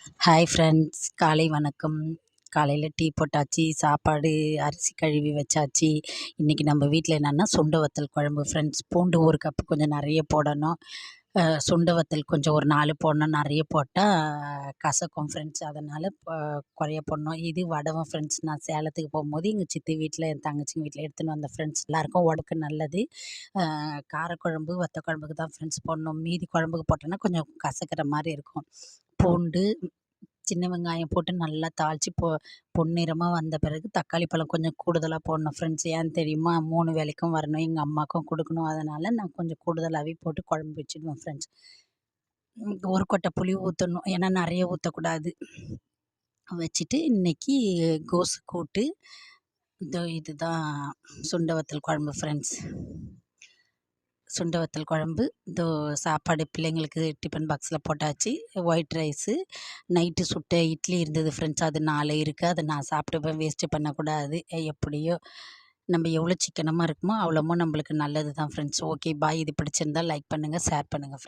Hi friends, காலை வணக்கம். காலையில் டீ போட்டாச்சு, சாப்பாடு அரிசி கழுவி வச்சாச்சு. இன்றைக்கி நம்ம வீட்டில் என்னென்னா சுண்டை வத்தல் குழம்பு ஃப்ரெண்ட்ஸ். பூண்டு ஒரு கப்பு கொஞ்சம் நிறைய போடணும். சுண்டை வத்தல் கொஞ்சம் ஒரு 4 போடணும். நிறைய போட்டால் கசக்கும் ஃப்ரெண்ட்ஸ், அதனால் குறைய போடணும். இது வடகம் ஃப்ரெண்ட்ஸ். நான் சேலத்துக்கு போகும்போது எங்கள் சித்தி வீட்டில் என் தங்கச்சி வீட்டில் எடுத்துன்னு வந்த ஃப்ரெண்ட்ஸ். எல்லாருக்கும் உடம்புக்கு நல்லது. காரக்குழம்பு வத்த குழம்புக்கு தான் ஃப்ரெண்ட்ஸ் போடணும். மீதி குழம்புக்கு போட்டோன்னா கொஞ்சம் கசக்கிற மாதிரி இருக்கும். பூண்டு, சின்ன வெங்காயம் போட்டு நல்லா தாளித்து பொன்னிறமாக வந்த பிறகு தக்காளி பழம் கொஞ்சம் கூடுதலாக போடணும் ஃப்ரெண்ட்ஸ். ஏன் தெரியுமா? 3 வேளைக்கும் வரணும், எங்கள் அம்மாவுக்கும் கொடுக்கணும். அதனால் நான் கொஞ்சம் கூடுதலாகவே போட்டு குழம்பு வச்சுடுவேன் ஃப்ரெண்ட்ஸ். ஒரு கொட்டை புளி ஊற்றணும், ஏன்னா நிறைய ஊற்றக்கூடாது. வச்சுட்டு இன்றைக்கி கோஸு கூட்டு, இதுதான் சுண்டை வத்தல் குழம்பு ஃப்ரெண்ட்ஸ். சுண்டை வத்தல் குழம்பு, சாப்பாடு பிள்ளைங்களுக்கு டிஃபன் பாக்ஸில் போட்டாச்சு. ஒயிட் ரைஸு, நைட்டு சுட்ட இட்லி இருந்தது ஃப்ரெண்ட்ஸ். அது 4 இருக்குது. அதை நான் சாப்பிட்டுப்பேன், வேஸ்ட்டு பண்ணக்கூடாது. எப்படியோ நம்ம எவ்வளோ சிக்கனமாக இருக்குமோ அவ்வளோமோ நம்மளுக்கு நல்லது தான் ஃப்ரெண்ட்ஸ். Okay bye. இது பிடிச்சிருந்தால் லைக் பண்ணுங்கள், ஷேர் பண்ணுங்கள் ஃப்ரெண்ட்ஸ்.